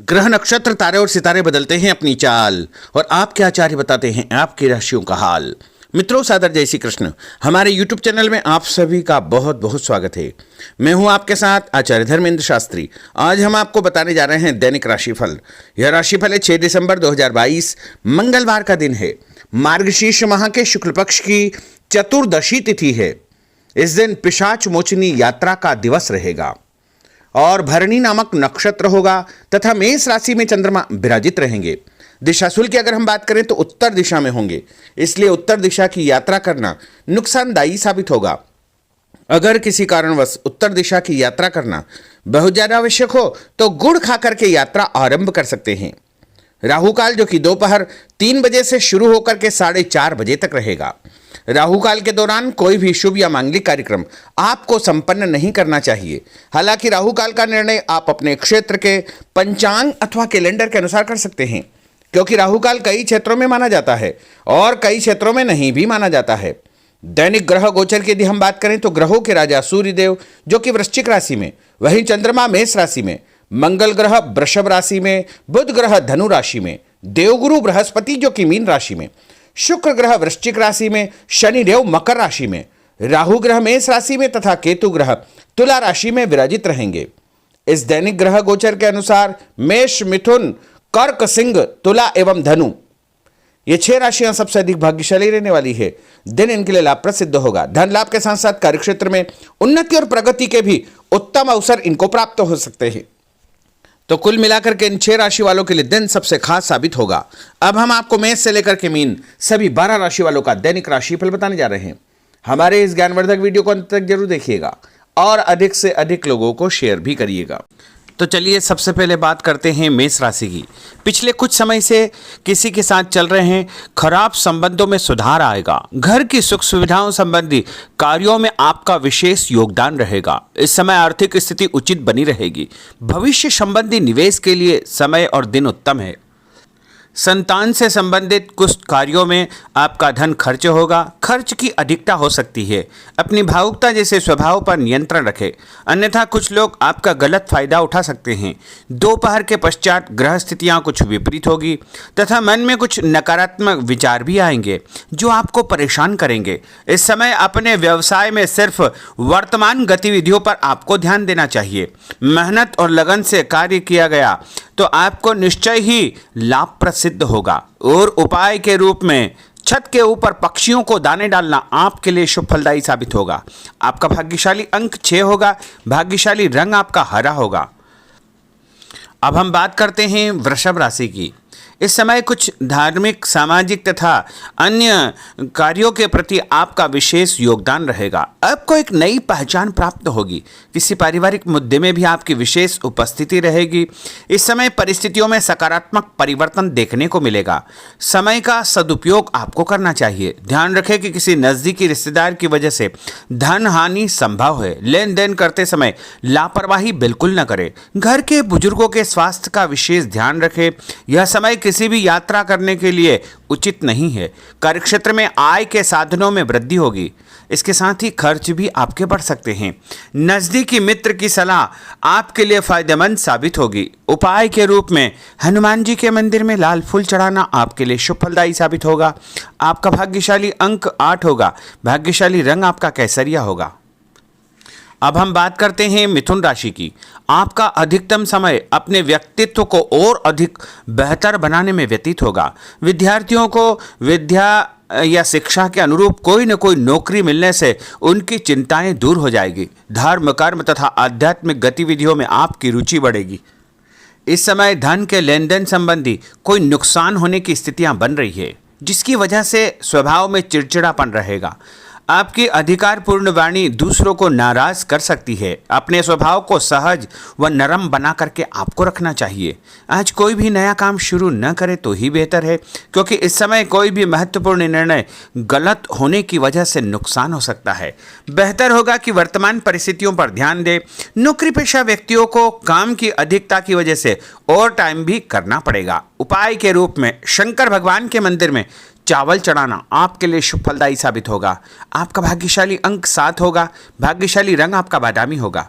ग्रह नक्षत्र तारे और सितारे बदलते हैं अपनी चाल और आपके आचार्य बताते हैं आपकी राशियों का हाल। मित्रों, सादर जय श्री कृष्ण। हमारे YouTube चैनल में आप सभी का बहुत बहुत स्वागत है। मैं हूं आपके साथ आचार्य धर्मेंद्र शास्त्री। आज हम आपको बताने जा रहे हैं दैनिक राशिफल। यह राशिफल है 6 दिसंबर 2022 मंगलवार का दिन है। मार्गशीर्ष माह के शुक्ल पक्ष की चतुर्दशी तिथि है। इस दिन पिशाच मोचनी यात्रा का दिवस रहेगा और भरणी नामक नक्षत्र होगा तथा मेष राशि में चंद्रमा विराजित रहेंगे। दिशाशूल की अगर हम बात करें तो उत्तर दिशा में होंगे, इसलिए उत्तर दिशा की यात्रा करना नुकसानदायी साबित होगा। अगर किसी कारणवश उत्तर दिशा की यात्रा करना बहुत ज्यादा आवश्यक हो तो गुड़ खा करके यात्रा आरंभ कर सकते हैं। राहु काल जो कि दोपहर 3 बजे से शुरू होकर के 4:30 बजे तक रहेगा। राहु काल के दौरान कोई भी शुभ या मांगलिक कार्यक्रम आपको संपन्न नहीं करना चाहिए। हालांकि राहु काल का निर्णय आप अपने क्षेत्र के पंचांग अथवा कैलेंडर के अनुसार कर सकते हैं, क्योंकि राहु काल कई क्षेत्रों में माना जाता है और कई क्षेत्रों में नहीं भी माना जाता है। दैनिक ग्रह गोचर की यदि हम बात करें तो ग्रहों के राजा सूर्यदेव जो कि वृश्चिक राशि में, वहीं चंद्रमा मेष राशि में, मंगल ग्रह वृषभ राशि में, बुध ग्रह धनु राशि में, देवगुरु बृहस्पति जो कि मीन राशि में, शुक्र ग्रह वृश्चिक राशि में, शनिदेव मकर राशि में, राहु ग्रह मेष राशि में तथा केतु ग्रह तुला राशि में विराजित रहेंगे। इस दैनिक ग्रह गोचर के अनुसार मेष, मिथुन, कर्क, सिंह, तुला एवं धनु ये 6 राशियां सबसे अधिक भाग्यशाली रहने वाली है। दिन इनके लिए लाभप्रद सिद्ध होगा। धन लाभ के साथ साथ कार्यक्षेत्र में उन्नति और प्रगति के भी उत्तम अवसर इनको प्राप्त हो सकते हैं। तो कुल मिलाकर के इन 6 राशि वालों के लिए दिन सबसे खास साबित होगा। अब हम आपको मेष से लेकर के मीन सभी 12 राशि वालों का दैनिक राशिफल बताने जा रहे हैं। हमारे इस ज्ञानवर्धक वीडियो को अंत तक जरूर देखिएगा और अधिक से अधिक लोगों को शेयर भी करिएगा। तो चलिए सबसे पहले बात करते हैं मेष राशि की। पिछले कुछ समय से किसी के साथ चल रहे हैं खराब संबंधों में सुधार आएगा। घर की सुख सुविधाओं संबंधी कार्यों में आपका विशेष योगदान रहेगा। इस समय आर्थिक स्थिति उचित बनी रहेगी। भविष्य संबंधी निवेश के लिए समय और दिन उत्तम है। संतान से संबंधित कुछ कार्यों में आपका धन खर्च होगा। खर्च की अधिकता हो सकती है। अपनी भावुकता जैसे स्वभाव पर नियंत्रण रखें, अन्यथा कुछ लोग आपका गलत फायदा उठा सकते हैं। दोपहर के पश्चात ग्रह स्थितियां कुछ विपरीत होगी तथा मन में कुछ नकारात्मक विचार भी आएंगे जो आपको परेशान करेंगे। इस समय अपने व्यवसाय में सिर्फ वर्तमान गतिविधियों पर आपको ध्यान देना चाहिए। मेहनत और लगन से कार्य किया गया तो आपको निश्चय ही लाभप्रद सिद्ध होगा। और उपाय के रूप में छत के ऊपर पक्षियों को दाने डालना आपके लिए शुभ फलदायी साबित होगा। आपका भाग्यशाली अंक 6 होगा। भाग्यशाली रंग आपका हरा होगा। अब हम बात करते हैं वृषभ राशि की। इस समय कुछ धार्मिक, सामाजिक तथा अन्य कार्यों के प्रति आपका विशेष योगदान रहेगा। आपको एक नई पहचान प्राप्त होगी। किसी पारिवारिक मुद्दे में भी आपकी विशेष उपस्थिति रहेगी। इस समय परिस्थितियों में सकारात्मक परिवर्तन देखने को मिलेगा। समय का सदुपयोग आपको करना चाहिए। ध्यान रखें कि किसी नज़दीकी रिश्तेदार की वजह से धन हानि संभव है। लेन देन करते समय लापरवाही बिल्कुल न करें। घर के बुजुर्गों के स्वास्थ्य का विशेष ध्यान रखें। यह समय किसी भी यात्रा करने के लिए उचित नहीं है। कार्यक्षेत्र में आय के साधनों में वृद्धि होगी। इसके साथ ही खर्च भी आपके बढ़ सकते हैं। नजदीकी मित्र की सलाह आपके लिए फायदेमंद साबित होगी। उपाय के रूप में हनुमान जी के मंदिर में लाल फूल चढ़ाना आपके लिए शुभ फलदायी साबित होगा। आपका भाग्यशाली अंक 8 होगा। भाग्यशाली रंग आपका केसरिया होगा। अब हम बात करते हैं मिथुन राशि की। आपका अधिकतम समय अपने व्यक्तित्व को और अधिक बेहतर बनाने में व्यतीत होगा। विद्यार्थियों को विद्या या शिक्षा के अनुरूप कोई न कोई नौकरी मिलने से उनकी चिंताएं दूर हो जाएगी। धर्म, कर्म तथा आध्यात्मिक गतिविधियों में आपकी रुचि बढ़ेगी। इस समय धन के लेन देन संबंधी कोई नुकसान होने की स्थितियां बन रही है, जिसकी वजह से स्वभाव में चिड़चिड़ापन रहेगा। आपकी अधिकारपूर्ण वाणी दूसरों को नाराज कर सकती है। अपने स्वभाव को सहज व नरम बना करके आपको रखना चाहिए। आज कोई भी नया काम शुरू न करे तो ही बेहतर है, क्योंकि इस समय कोई भी महत्वपूर्ण निर्णय गलत होने की वजह से नुकसान हो सकता है। बेहतर होगा कि वर्तमान परिस्थितियों पर ध्यान दें। नौकरी पेशा व्यक्तियों को काम की अधिकता की वजह से ओवर टाइम भी करना पड़ेगा। उपाय के रूप में शंकर भगवान के मंदिर में चावल चढ़ाना आपके लिए शुभ फलदायी साबित होगा। आपका भाग्यशाली अंक 7 होगा। भाग्यशाली रंग आपका बादामी होगा।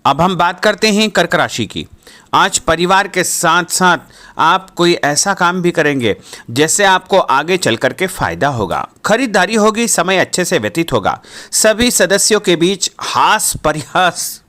अब हम बात करते हैं कर्क राशि की। आज परिवार के साथ साथ आप कोई ऐसा काम भी करेंगे जिससे आपको आगे चल कर के फायदा होगा। खरीदारी होगी, समय अच्छे से व्यतीत होगा। सभी सदस्यों के बीच हास परिहास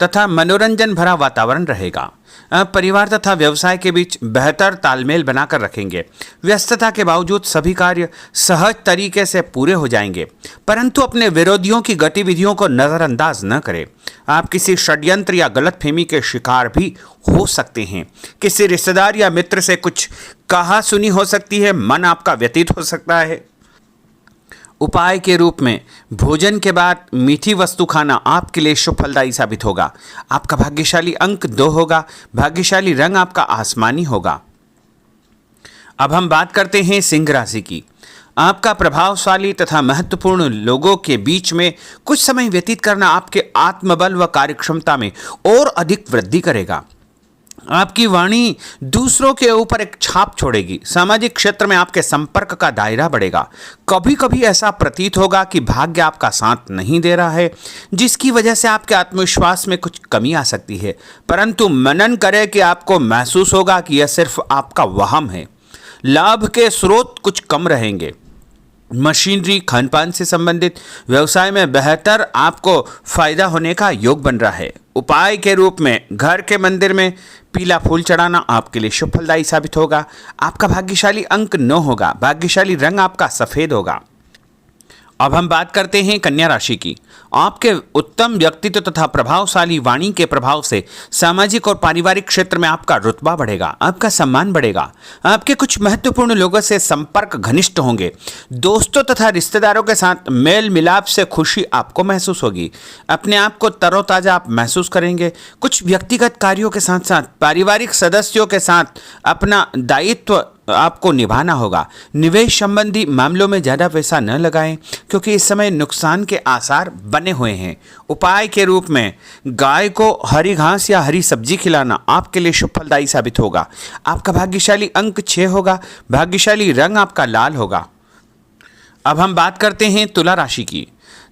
तथा मनोरंजन भरा वातावरण रहेगा। परिवार तथा व्यवसाय के बीच बेहतर तालमेल बनाकर रखेंगे। व्यस्तता के बावजूद सभी कार्य सहज तरीके से पूरे हो जाएंगे, परंतु अपने विरोधियों की गतिविधियों को नज़रअंदाज न करें। आप किसी षड्यंत्र या गलतफहमी के शिकार भी हो सकते हैं। किसी रिश्तेदार या मित्र से कुछ कहा सुनी हो सकती है, मन आपका व्यतीत हो सकता है। उपाय के रूप में भोजन के बाद मीठी वस्तु खाना आपके लिए शुभ फलदायी साबित होगा। आपका भाग्यशाली अंक 2 होगा। भाग्यशाली रंग आपका आसमानी होगा। अब हम बात करते हैं सिंह राशि की। आपका प्रभावशाली तथा महत्वपूर्ण लोगों के बीच में कुछ समय व्यतीत करना आपके आत्मबल व कार्यक्षमता में और अधिक वृद्धि करेगा। आपकी वाणी दूसरों के ऊपर एक छाप छोड़ेगी। सामाजिक क्षेत्र में आपके संपर्क का दायरा बढ़ेगा। कभी कभी ऐसा प्रतीत होगा कि भाग्य आपका साथ नहीं दे रहा है, जिसकी वजह से आपके आत्मविश्वास में कुछ कमी आ सकती है, परंतु मनन करें कि आपको महसूस होगा कि यह सिर्फ आपका वहम है। लाभ के स्रोत कुछ कम रहेंगे। मशीनरी, खानपान से संबंधित व्यवसाय में बेहतर आपको फायदा होने का योग बन रहा है। उपाय के रूप में घर के मंदिर में पीला फूल चढ़ाना आपके लिए शुभ फलदायी साबित होगा। आपका भाग्यशाली अंक 9 होगा। भाग्यशाली रंग आपका सफेद होगा। अब हम बात करते हैं कन्या राशि की। आपके उत्तम व्यक्तित्व तथा प्रभावशाली वाणी के प्रभाव से सामाजिक और पारिवारिक क्षेत्र में आपका रुतबा बढ़ेगा, आपका सम्मान बढ़ेगा। आपके कुछ महत्वपूर्ण लोगों से संपर्क घनिष्ठ होंगे। दोस्तों तथा रिश्तेदारों के साथ मेल मिलाप से खुशी आपको महसूस होगी। अपने आप को तरोताजा आप महसूस करेंगे। कुछ व्यक्तिगत कार्यों के साथ साथ पारिवारिक सदस्यों के साथ अपना दायित्व आपको निभाना होगा। निवेश संबंधी मामलों में ज़्यादा पैसा न लगाएं, क्योंकि इस समय नुकसान के आसार बने हुए हैं। उपाय के रूप में गाय को हरी घास या हरी सब्जी खिलाना आपके लिए शुभ फलदायी साबित होगा। आपका भाग्यशाली अंक 6 होगा। भाग्यशाली रंग आपका लाल होगा। अब हम बात करते हैं तुला राशि की।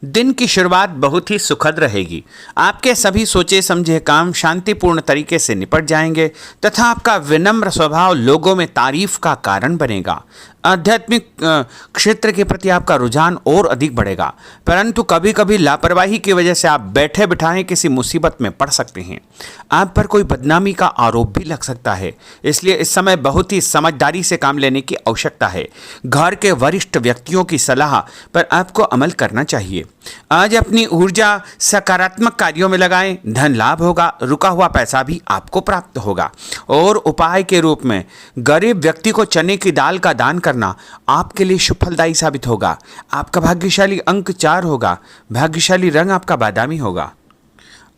दिन की शुरुआत बहुत ही सुखद रहेगी। आपके सभी सोचे समझे काम शांतिपूर्ण तरीके से निपट जाएंगे तथा आपका विनम्र स्वभाव लोगों में तारीफ का कारण बनेगा। आध्यात्मिक क्षेत्र के प्रति आपका रुझान और अधिक बढ़ेगा, परंतु कभी कभी लापरवाही की वजह से आप बैठे बिठाए किसी मुसीबत में पड़ सकते हैं। आप पर कोई बदनामी का आरोप भी लग सकता है, इसलिए इस समय बहुत ही समझदारी से काम लेने की आवश्यकता है। घर के वरिष्ठ व्यक्तियों की सलाह पर आपको अमल करना चाहिए। आज अपनी ऊर्जा सकारात्मक कार्यों में लगाएं। धन लाभ होगा। रुका हुआ पैसा भी आपको प्राप्त होगा। और उपाय के रूप में गरीब व्यक्ति को चने की दाल का दान करना आपके लिए शुभ फलदायी साबित होगा। आपका भाग्यशाली अंक 4 होगा। भाग्यशाली रंग आपका बादामी होगा।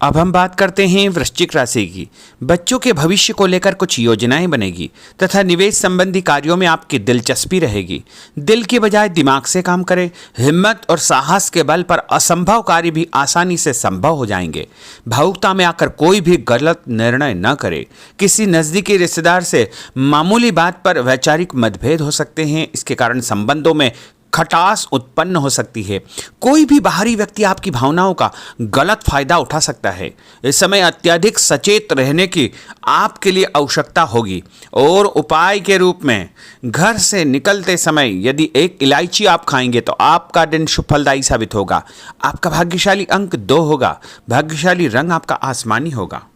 अब हम बात करते हैं वृश्चिक राशि की। बच्चों के भविष्य को लेकर कुछ योजनाएं बनेगी तथा निवेश संबंधी कार्यों में आपकी दिलचस्पी रहेगी। दिल की बजाय दिमाग से काम करें। हिम्मत और साहस के बल पर असंभव कार्य भी आसानी से संभव हो जाएंगे। भावुकता में आकर कोई भी गलत निर्णय न करें। किसी नज़दीकी रिश्तेदार से मामूली बात पर वैचारिक मतभेद हो सकते हैं। इसके कारण संबंधों में खटास उत्पन्न हो सकती है। कोई भी बाहरी व्यक्ति आपकी भावनाओं का गलत फायदा उठा सकता है। इस समय अत्यधिक सचेत रहने की आपके लिए आवश्यकता होगी। और उपाय के रूप में घर से निकलते समय यदि एक इलायची आप खाएंगे तो आपका दिन शुभ फलदायी साबित होगा। आपका भाग्यशाली अंक 2 होगा। भाग्यशाली रंग आपका आसमानी होगा।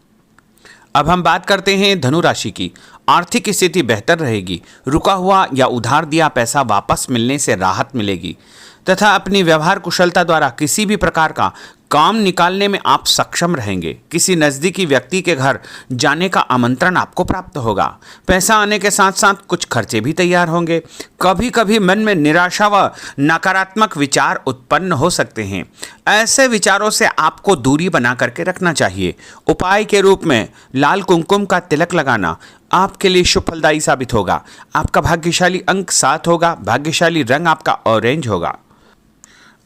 अब हम बात करते हैं धनु राशि की। आर्थिक स्थिति बेहतर रहेगी। रुका हुआ या उधार दिया पैसा वापस मिलने से राहत मिलेगी तथा अपनी व्यवहार कुशलता द्वारा किसी भी प्रकार का काम निकालने में आप सक्षम रहेंगे। किसी नज़दीकी व्यक्ति के घर जाने का आमंत्रण आपको प्राप्त होगा। पैसा आने के साथ साथ कुछ खर्चे भी तैयार होंगे। कभी कभी मन में निराशा व नकारात्मक विचार उत्पन्न हो सकते हैं। ऐसे विचारों से आपको दूरी बना करके रखना चाहिए। उपाय के रूप में लाल कुमकुम का तिलक लगाना आपके लिए शुभ फलदायी साबित होगा। आपका भाग्यशाली अंक 7 होगा। भाग्यशाली रंग आपका ऑरेंज होगा।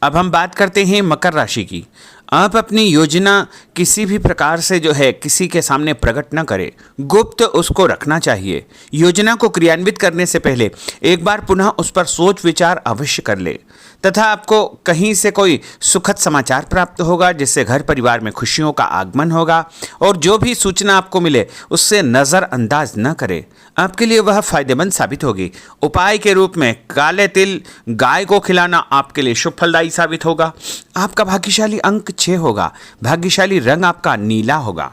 अब हम बात करते हैं मकर राशि की। आप अपनी योजना किसी भी प्रकार से जो है किसी के सामने प्रकट न करें। गुप्त उसको रखना चाहिए। योजना को क्रियान्वित करने से पहले एक बार पुनः उस पर सोच विचार अवश्य कर ले। तथा आपको कहीं से कोई सुखद समाचार प्राप्त होगा जिससे घर परिवार में खुशियों का आगमन होगा। और जो भी सूचना आपको मिले उससे नज़रअंदाज न करें, आपके लिए वह फायदेमंद साबित होगी। उपाय के रूप में काले तिल गाय को खिलाना आपके लिए शुभ फलदायी साबित होगा। आपका भाग्यशाली अंक 6 होगा। भाग्यशाली रंग आपका नीला होगा।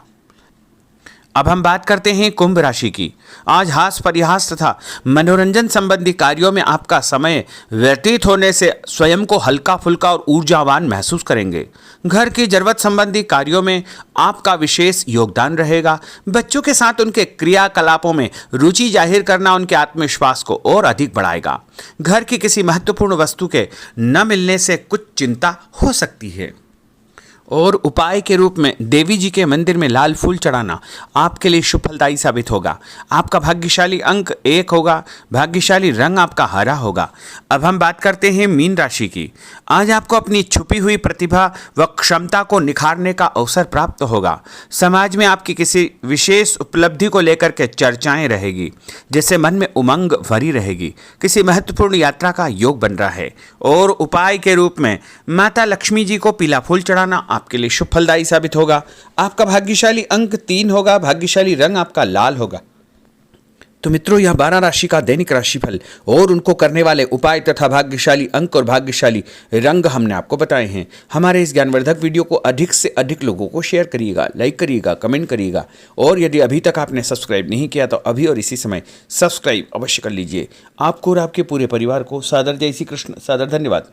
अब हम बात करते हैं कुंभ राशि की। आज हास परिहास तथा मनोरंजन संबंधी कार्यों में आपका समय व्यतीत होने से स्वयं को हल्का फुल्का और ऊर्जावान महसूस करेंगे। घर की जरूरत संबंधी कार्यों में आपका विशेष योगदान रहेगा। बच्चों के साथ उनके क्रियाकलापों में रुचि जाहिर करना उनके आत्मविश्वास को और अधिक बढ़ाएगा। घर की किसी महत्वपूर्ण वस्तु के न मिलने से कुछ चिंता हो सकती है। और उपाय के रूप में देवी जी के मंदिर में लाल फूल चढ़ाना आपके लिए शुभ फलदायी साबित होगा। आपका भाग्यशाली अंक 1 होगा। भाग्यशाली रंग आपका हरा होगा। अब हम बात करते हैं मीन राशि की। आज आपको अपनी छुपी हुई प्रतिभा व क्षमता को निखारने का अवसर प्राप्त होगा। समाज में आपकी किसी विशेष उपलब्धि को लेकर के चर्चाएं रहेगी, जिससे मन में उमंग भरी रहेगी। किसी महत्वपूर्ण यात्रा का योग बन रहा है। और उपाय के रूप में माता लक्ष्मी जी को पीला फूल चढ़ाना आपके लिए शुभ फलदायी साबित होगा। आपका भाग्यशाली अंक 3 होगा। भाग्यशाली रंग आपका लाल होगा। तो मित्रों, यह 12 राशि का दैनिक राशिफल और उनको करने वाले उपाय तथा भाग्यशाली अंक और भाग्यशाली रंग हमने आपको बताए हैं। हमारे इस ज्ञानवर्धक वीडियो को अधिक से अधिक लोगों को शेयर करिएगा, लाइक करिएगा, कमेंट करिएगा। और यदि अभी तक आपने सब्सक्राइब नहीं किया तो अभी और इसी समय सब्सक्राइब अवश्य कर लीजिए। आपको और आपके पूरे परिवार को सादर जय श्री कृष्ण, सादर धन्यवाद।